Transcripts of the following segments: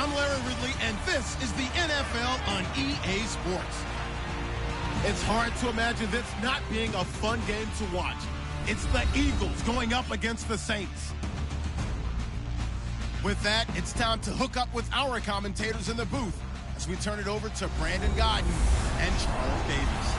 I'm Larry Ridley, and this is the NFL on EA Sports. It's hard to imagine this not being a fun game to watch. It's the Eagles going up against the Saints. With that, it's time to hook up with our commentators in the booth as we turn it over to Brandon Godden and Charles Davis.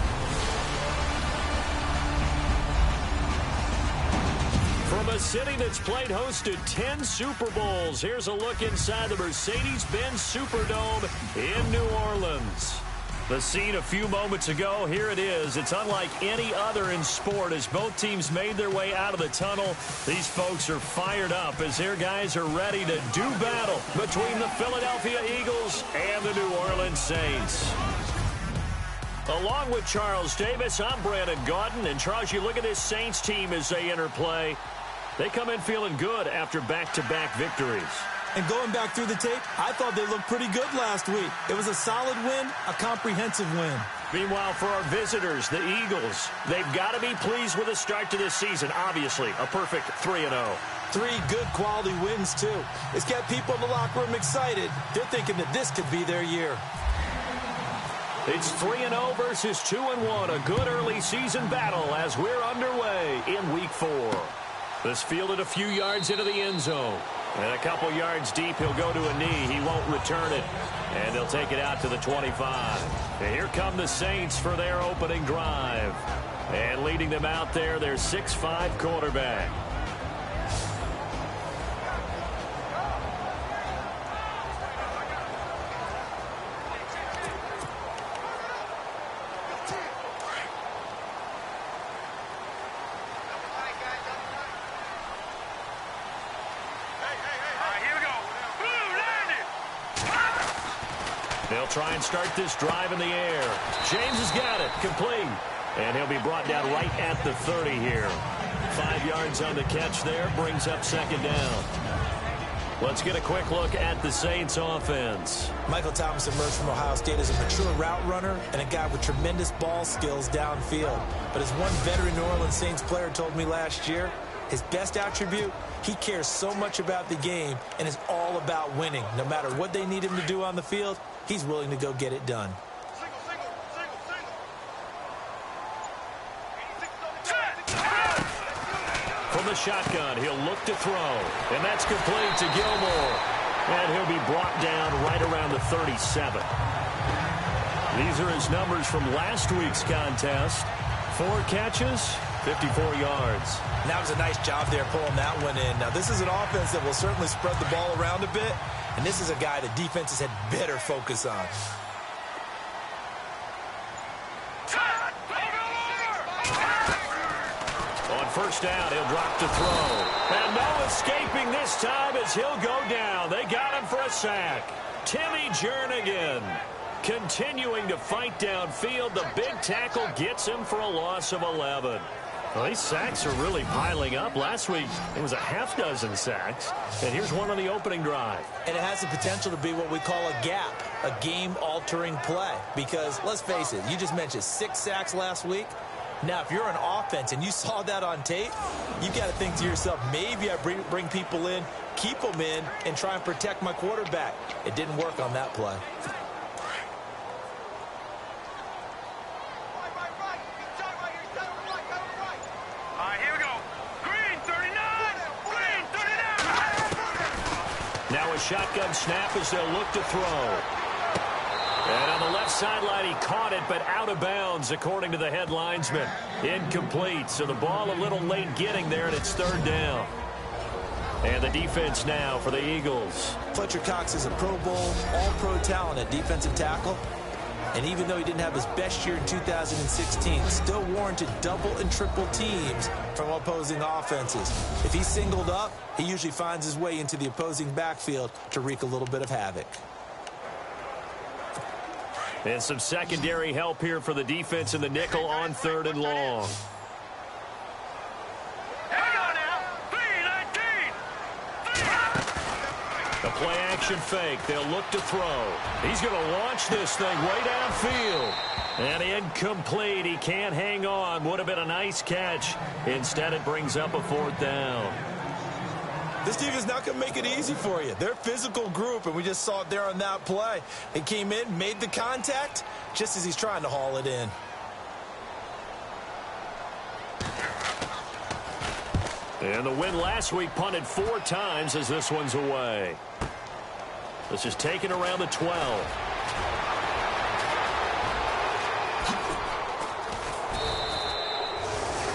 From a city that's played host to 10 Super Bowls, here's a look inside the Mercedes-Benz Superdome in New Orleans. The scene a few moments ago, here it is. It's unlike any other in sport as both teams made their way out of the tunnel. These folks are fired up as their guys are ready to do battle between the Philadelphia Eagles and the New Orleans Saints. Along with Charles Davis, I'm Brandon Godden. And Charles, you look at this Saints team as they interplay. They come in feeling good after back-to-back victories. And going back through the tape, I thought they looked pretty good last week. It was a solid win, a comprehensive win. Meanwhile, for our visitors, the Eagles, they've got to be pleased with the start to this season. Obviously, a perfect 3-0. 3 good quality wins, too. It's got people in the locker room excited. They're thinking that this could be their year. It's 3-0 versus 2-1, a good early season battle as we're underway in Week 4. This fielded a few yards into the end zone. And a couple yards deep, he'll go to a knee. He won't return it. And they'll take it out to the 25. And here come the Saints for their opening drive. And leading them out there, their 6'5" quarterback. They'll try and start this drive in the air. James has got it, complete. And he'll be brought down right at the 30 here. 5 yards on the catch there, brings up second down. Let's get a quick look at the Saints offense. Michael Thomas emerged from Ohio State as a mature route runner and a guy with tremendous ball skills downfield. But as one veteran New Orleans Saints player told me last year, his best attribute, he cares so much about the game and is all about winning. No matter what they need him to do on the field, he's willing to go get it done. From the shotgun, he'll look to throw. And that's complete to Gilmore. And he'll be brought down right around the 37. These are his numbers from last week's contest. 4 catches, 54 yards. And that was a nice job there pulling that one in. Now, this is an offense that will certainly spread the ball around a bit. And this is a guy the defenses had better focus on. On first down, he'll drop to throw. And no escaping this time as he'll go down. They got him for a sack. Timmy Jernigan continuing to fight downfield. The big tackle gets him for a loss of 11. Well, these sacks are really piling up. Last week, it was a half-dozen sacks. And here's one on the opening drive. And it has the potential to be what we call a gap, a game-altering play. Because, let's face it, you just mentioned 6 sacks last week. Now, if you're an offense and you saw that on tape, you've got to think to yourself, maybe I bring people in, keep them in, and try and protect my quarterback. It didn't work on that play. Now a shotgun snap as they'll look to throw. And on the left sideline, he caught it, but out of bounds, according to the head linesman. Incomplete, so the ball a little late getting there, and it's third down. And the defense now for the Eagles. Fletcher Cox is a Pro Bowl, all-pro talent at defensive tackle. And even though he didn't have his best year in 2016, still warranted double and triple teams from opposing offenses. If he's singled up, he usually finds his way into the opposing backfield to wreak a little bit of havoc. And some secondary help here for the defense in the nickel on 3rd and long. The play-action fake. They'll look to throw. He's going to launch this thing way downfield. And incomplete. He can't hang on. Would have been a nice catch. Instead, it brings up a 4th down. This team is not going to make it easy for you. They're a physical group, and we just saw it there on that play. He came in, made the contact, just as he's trying to haul it in. And the win last week punted 4 times as this one's away. This is taken around the 12.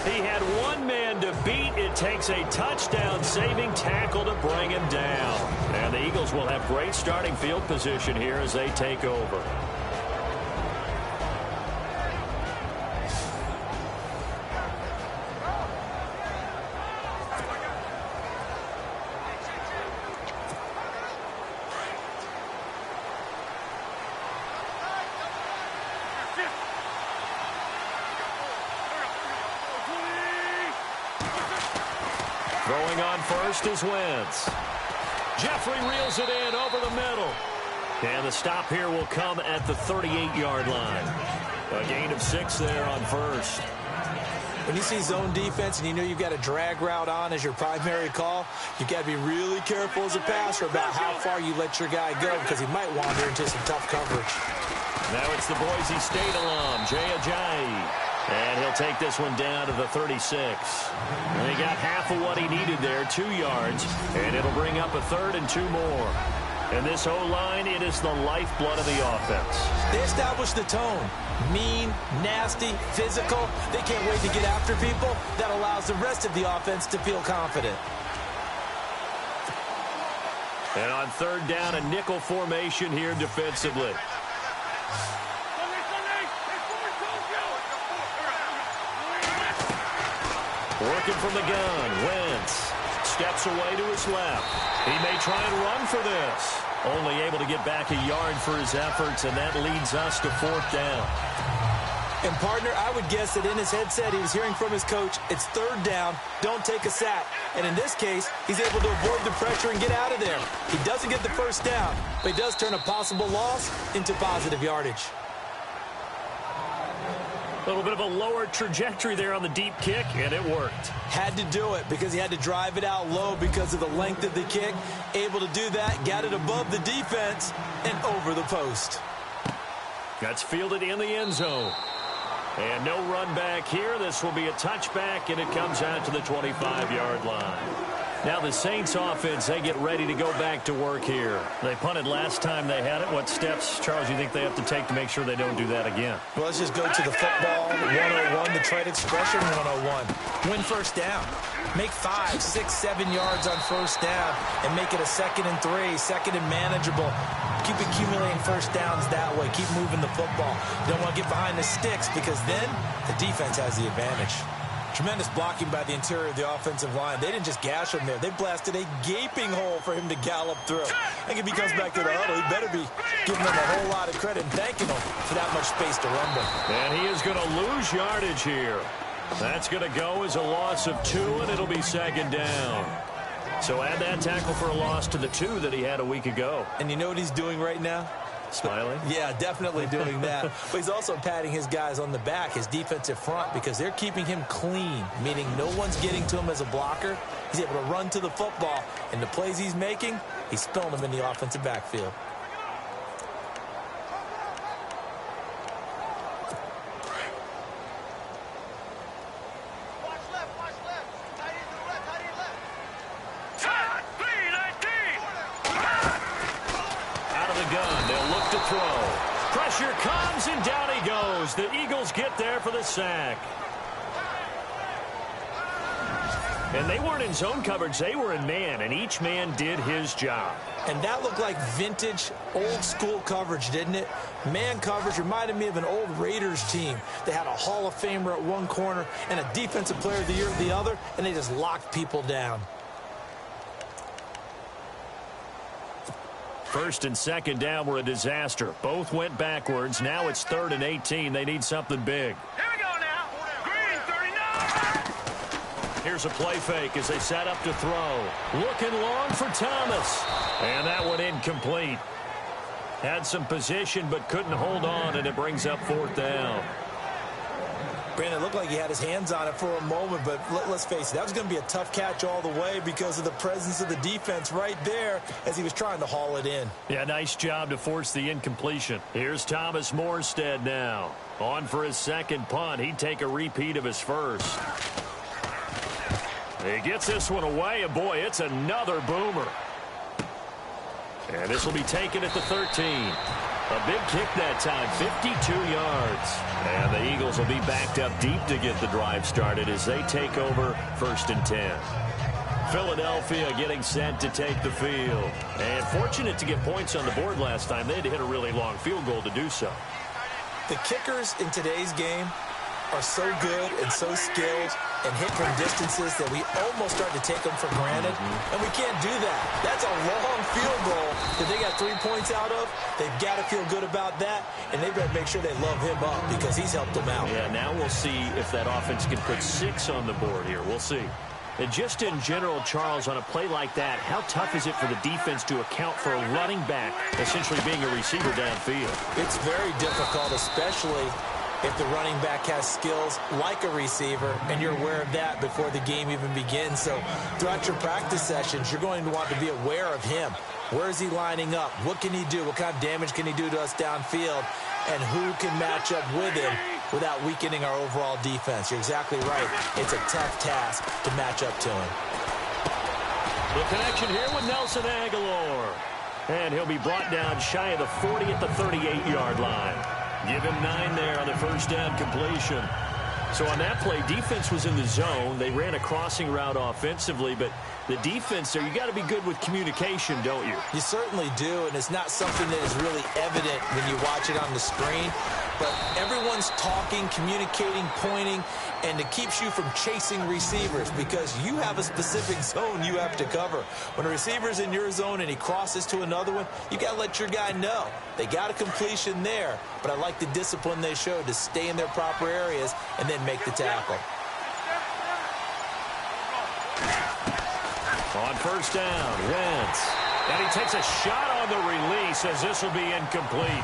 He had one man to beat. It takes a touchdown-saving tackle to bring him down. And the Eagles will have great starting field position here as they take over. Throwing on first is Wentz. Jeffrey reels it in over the middle. And the stop here will come at the 38-yard line. A gain of 6 there on first. When you see zone defense and you know you've got a drag route on as your primary call, you've got to be really careful as a passer about how far you let your guy go because he might wander into some tough coverage. Now it's the Boise State alum, Jay Ajayi. And he'll take this one down to the 36. And he got half of what he needed there, 2 yards. And it'll bring up a 3rd and 2 more. And this O-line, it is the lifeblood of the offense. They established the tone. Mean, nasty, physical. They can't wait to get after people. That allows the rest of the offense to feel confident. And on 3rd down, a nickel formation here defensively. Working from the gun, Wentz steps away to his left. He may try and run for this. Only able to get back a yard for his efforts, and that leads us to 4th down. And, partner, I would guess that in his headset he was hearing from his coach, it's 3rd down, don't take a sack. And in this case, he's able to avoid the pressure and get out of there. He doesn't get the 1st down, but he does turn a possible loss into positive yardage. A little bit of a lower trajectory there on the deep kick, and it worked. Had to do it because he had to drive it out low because of the length of the kick. Able to do that, got it above the defense, and over the post. That's fielded in the end zone. And no run back here. This will be a touchback, and it comes out to the 25-yard line. Now the Saints offense, they get ready to go back to work here. They punted last time they had it. What steps, Charles, you think they have to take to make sure they don't do that again? Well, let's just go to the football 101, the trade expression 101. Win 1st down. Make 5, 6, 7 yards on 1st down and make it a 2nd and 3, 2nd and manageable. Keep accumulating 1st downs that way. Keep moving the football. You don't want to get behind the sticks because then the defense has the advantage. Tremendous blocking by the interior of the offensive line. They didn't just gash him there. They blasted a gaping hole for him to gallop through. I think if he comes back to the huddle, he better be giving them a whole lot of credit and thanking them for that much space to rumble. And he is going to lose yardage here. That's going to go as a loss of 2, and it'll be 2nd down. So add that tackle for a loss to the 2 that he had a week ago. And you know what he's doing right now? Smiling? Yeah, definitely doing that. But he's also patting his guys on the back, his defensive front, because they're keeping him clean, meaning no one's getting to him as a blocker. He's able to run to the football, and the plays he's making, he's spilling them in the offensive backfield. Pressure comes, and down he goes. The Eagles get there for the sack. And they weren't in zone coverage. They were in man, and each man did his job. And that looked like vintage, old-school coverage, didn't it? Man coverage reminded me of an old Raiders team. They had a Hall of Famer at one corner and a Defensive Player of the Year at the other, and they just locked people down. 1st and 2nd down were a disaster. Both went backwards. Now it's 3rd and 18. They need something big. Here we go now. Green 39. Here's a play fake as they set up to throw. Looking long for Thomas. And that one incomplete. Had some position but couldn't hold on, and it brings up 4th down. Brandon, it looked like he had his hands on it for a moment, but let's face it, that was going to be a tough catch all the way because of the presence of the defense right there as he was trying to haul it in. Yeah, nice job to force the incompletion. Here's Thomas Morstead now. On for his second punt. He'd take a repeat of his first. He gets this one away, and boy, it's another boomer. And this will be taken at the 13. A big kick that time, 52 yards. And the Eagles will be backed up deep to get the drive started as they take over 1st and 10. Philadelphia getting set to take the field. And fortunate to get points on the board last time. They had to hit a really long field goal to do so. The kickers in today's game are so good and so skilled and hit from distances that we almost start to take them for granted. And we can't do that. That's a long field goal that they got 3 points out of. They've got to feel good about that, and they better make sure they love him up because he's helped them out. Yeah, now we'll see if that offense can put 6 on the board here. We'll see. And just in general, Charles, on a play like that, how tough is it for the defense to account for a running back essentially being a receiver downfield? It's very difficult, especially if the running back has skills like a receiver, and you're aware of that before the game even begins. So throughout your practice sessions, you're going to want to be aware of him. Where is he lining up? What can he do? What kind of damage can he do to us downfield? And who can match up with him without weakening our overall defense? You're exactly right. It's a tough task to match up to him. The connection here with Nelson Aguilar. And he'll be brought down shy of the 40 at the 38-yard line. Give him 9 there on the first down completion. So on that play, defense was in the zone. They ran a crossing route offensively, but the defense there, you got to be good with communication, don't you? You certainly do, and it's not something that is really evident when you watch it on the screen. But everyone's talking, communicating, pointing, and it keeps you from chasing receivers because you have a specific zone you have to cover. When a receiver's in your zone and he crosses to another one, you got to let your guy know. They got a completion there, but I like the discipline they showed to stay in their proper areas and then make the tackle. On first down, Wentz. And he takes a shot on the release as this will be incomplete.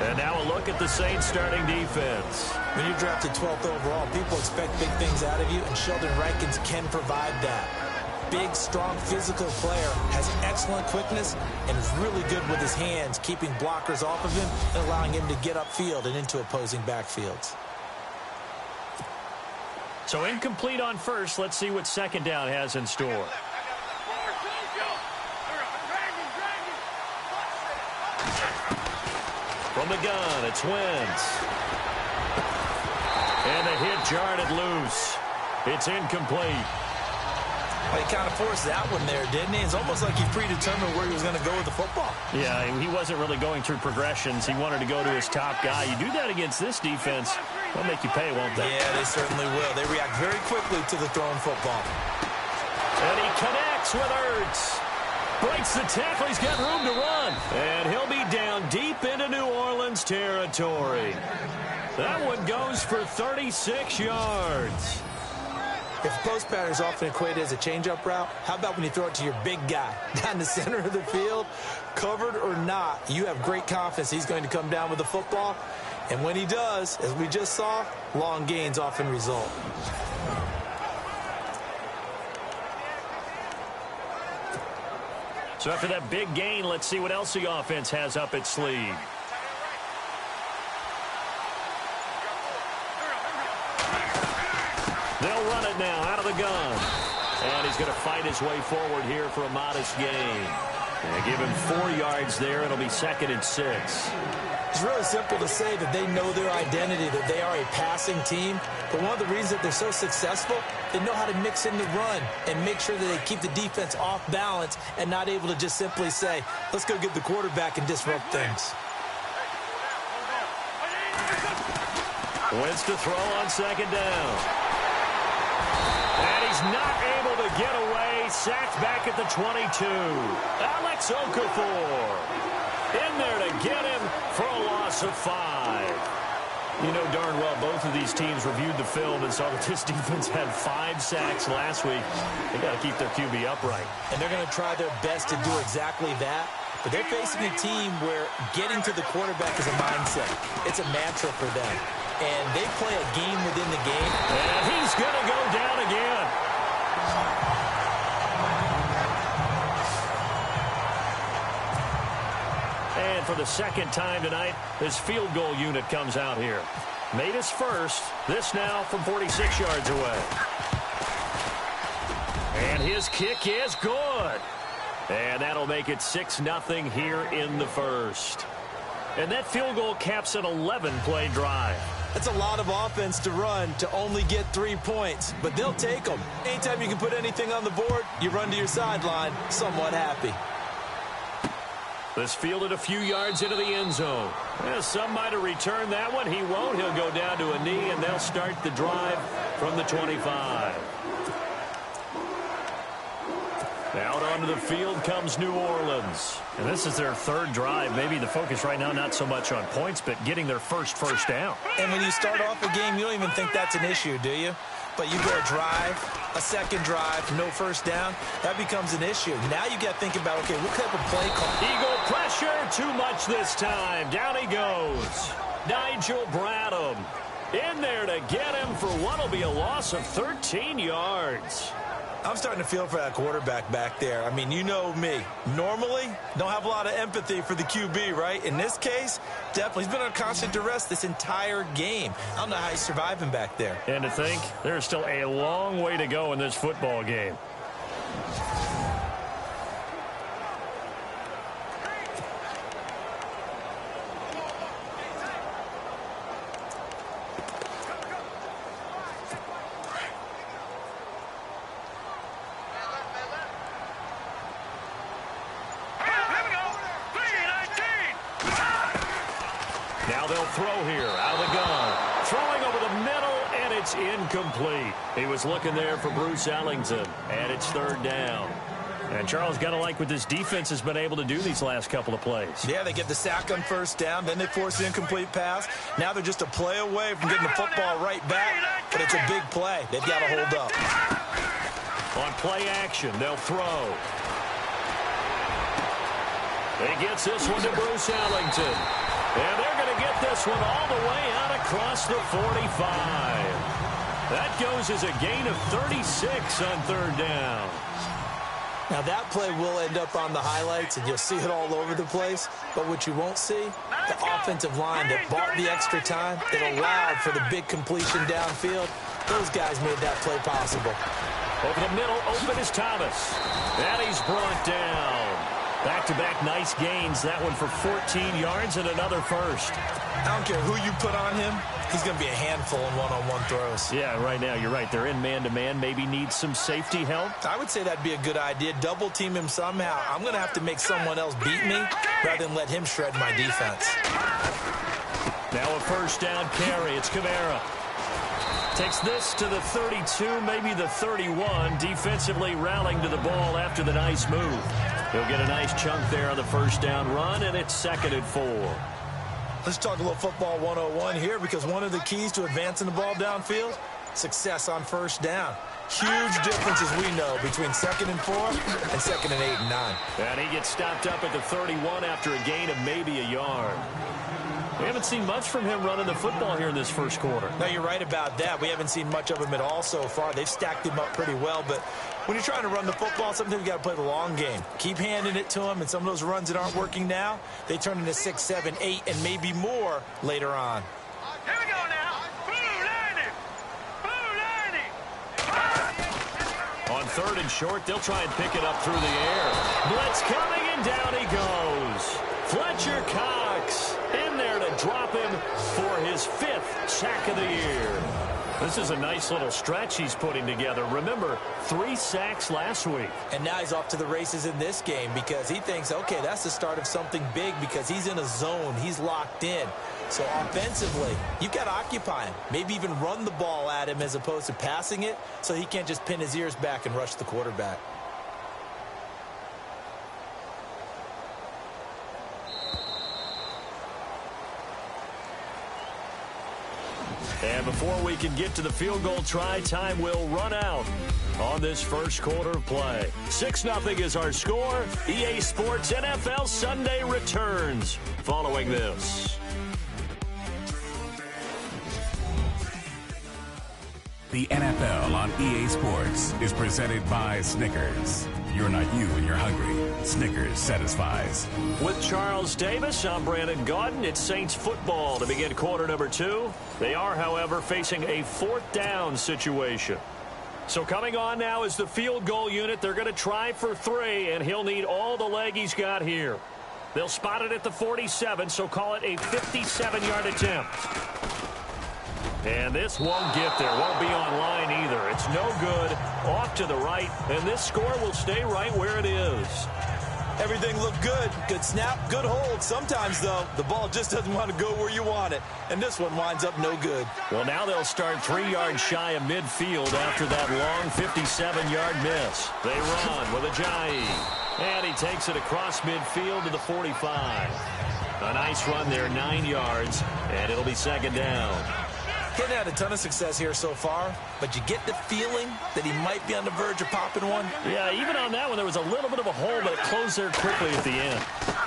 And now a look at the Saints starting defense. When you're drafted 12th overall, people expect big things out of you, and Sheldon Rankins can provide that. Big, strong, physical player, has excellent quickness, and is really good with his hands, keeping blockers off of him and allowing him to get upfield and into opposing backfields. So incomplete on first. Let's see what second down has in store. From the gun, it's Wentz. And the hit jarred it loose. It's incomplete. Well, he kind of forced that one there, didn't he? It's almost like he predetermined where he was going to go with the football. Yeah, he wasn't really going through progressions. He wanted to go to his top guy. You do that against this defense, they'll make you pay, won't they? Yeah, they certainly will. They react very quickly to the thrown football. And he connects with Ertz. Breaks the tackle. He's got room to run. And he'll be down deep into New Orleans territory. That one goes for 36 yards. If post pattern is often equated as a change-up route, how about when you throw it to your big guy down the center of the field? Covered or not, you have great confidence he's going to come down with the football. And when he does, as we just saw, long gains often result. So after that big gain, let's see what else the offense has up its sleeve. They'll run it now out of the gun. And he's going to fight his way forward here for a modest gain. And give him 4 yards there. It'll be 2nd and 6. It's really simple to say that they know their identity, that they are a passing team. But one of the reasons that they're so successful, they know how to mix in the run and make sure that they keep the defense off balance and not able to just simply say, let's go get the quarterback and disrupt things. Wentz to throw on 2nd down. And he's not able to get away. Sacked back at the 22. Alex Okafor in there to get him for a loss of 5. You know darn well both of these teams reviewed the film and saw that this defense had 5 sacks last week. They got to keep their QB upright. And they're going to try their best to do exactly that. but they're facing a team where getting to the quarterback is a mindset. It's a mantra for them. And they play a game within the game. And he's going to go down again. And for the second time tonight, this field goal unit comes out here. Made his first. This now from 46 yards away. And his kick is good. And that'll make it 6-0 here in the first. And that field goal caps an 11-play drive. That's a lot of offense to run to only get 3 points, but they'll take them. Anytime you can put anything on the board, you run to your sideline somewhat happy. This fielded a few yards into the end zone. Some might have returned that one. He won't. He'll go down to a knee, and they'll start the drive from the 25. Out onto the field comes New Orleans. And this is their third drive. Maybe the focus right now not so much on points, but getting their first down. And when you start off a game, you don't even think that's an issue, do you? But you go a drive, a second drive, no first down, that becomes an issue. Now you got to think about, okay, what type of play call? Eagle pressure, too much this time. Down he goes. Nigel Bradham in there to get him for what will be a loss of 13 yards. I'm starting to feel for that quarterback back there. I mean, you know me. Normally, don't have a lot of empathy for the QB, right? In this case, definitely. He's been on constant duress this entire game. I don't know how he's surviving back there. And to think, there's still a long way to go in this football game. Throw here out of the gun. Throwing over the middle, and it's incomplete. He was looking there for Bruce Ellington, and it's third down. And Charles, got to like what this defense has been able to do these last couple of plays. Yeah, they get the sack on first down, then they force the incomplete pass. Now they're just a play away from getting the football right back, but it's a big play. They've got to hold up. On play action, they'll throw. He gets this one to Bruce Ellington. And they're going to get this one all the way out across the 45. That goes as a gain of 36 on third down. Now that play will end up on the highlights, and you'll see it all over the place. But what you won't see, the offensive line that bought the extra time, that allowed for the big completion downfield, those guys made that play possible. Over the middle, open is Thomas. And he's brought down. Back-to-back nice gains. That one for 14 yards and another first. I don't care who you put on him. He's going to be a handful in one-on-one throws. Yeah, right now, you're right. They're in man-to-man. Maybe need some safety help. I would say that'd be a good idea. Double-team him somehow. I'm going to have to make someone else beat me rather than let him shred my defense. Now a first down carry. It's Kamara. Takes this to the 32, maybe the 31. Defensively rallying to the ball after the nice move. He'll get a nice chunk there on the first down run, and it's 2nd and 4. Let's talk a little football 101 here, because one of the keys to advancing the ball downfield, success on first down. Huge difference, as we know, between 2nd and 4 and 2nd and 8 and 9. And he gets stopped up at the 31 after a gain of maybe a yard. We haven't seen much from him running the football here in this first quarter. No, you're right about that. We haven't seen much of him at all so far. They've stacked him up pretty well, but when you're trying to run the football, sometimes you got to play the long game. Keep handing it to him, and some of those runs that aren't working now, they turn into 6, 7, 8, and maybe more later on. Here we go now. On third and short, they'll try and pick it up through the air. Blitz coming, and down he goes. Fletcher Cox in there to drop him for his 5th sack of the year. This is a nice little stretch he's putting together. Remember, 3 sacks last week. And now he's off to the races in this game because he thinks, okay, that's the start of something big because he's in a zone. He's locked in. So offensively, you've got to occupy him. Maybe even run the ball at him as opposed to passing it so he can't just pin his ears back and rush the quarterback. And before we can get to the field goal try, time will run out on this first quarter of play. 6-0 is our score. EA Sports NFL Sunday returns following this. The NFL on EA Sports is presented by Snickers. You're not you when you're hungry. Snickers satisfies. With Charles Davis, I'm Brandon Gaudin. It's Saints football to begin quarter number 2. They are, however, facing a 4th down situation. So coming on now is the field goal unit. They're going to try for 3, and he'll need all the leg he's got here. They'll spot it at the 47, so call it a 57-yard attempt. And this won't get there. Won't be on line either. It's no good. Off to the right. And this score will stay right where it is. Everything looked good. Good snap, good hold. Sometimes, though, the ball just doesn't want to go where you want it. And this one winds up no good. Well, now they'll start 3 yards shy of midfield after that long 57-yard miss. They run with Ajayi. And he takes it across midfield to the 45. A nice run there, 9 yards. And it'll be 2nd down. Hadn't had a ton of success here so far, but you get the feeling that he might be on the verge of popping one. Yeah, even on that one, there was a little bit of a hole, but it closed there quickly at the end.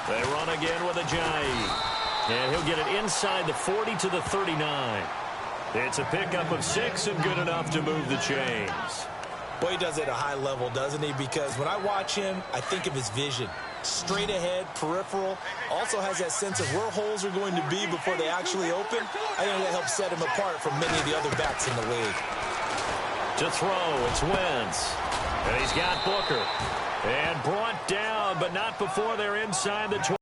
They run again with Ajayi. And he'll get it inside the 40 to the 39. It's a pickup of 6 and good enough to move the chains. Boy, he does it at a high level, doesn't he? Because when I watch him, I think of his vision. Straight ahead, peripheral, also has that sense of where holes are going to be before they actually open. I think that helps set him apart from many of the other backs in the league. To throw, it's Wentz. And he's got Booker. And brought down, but not before they're inside the 20.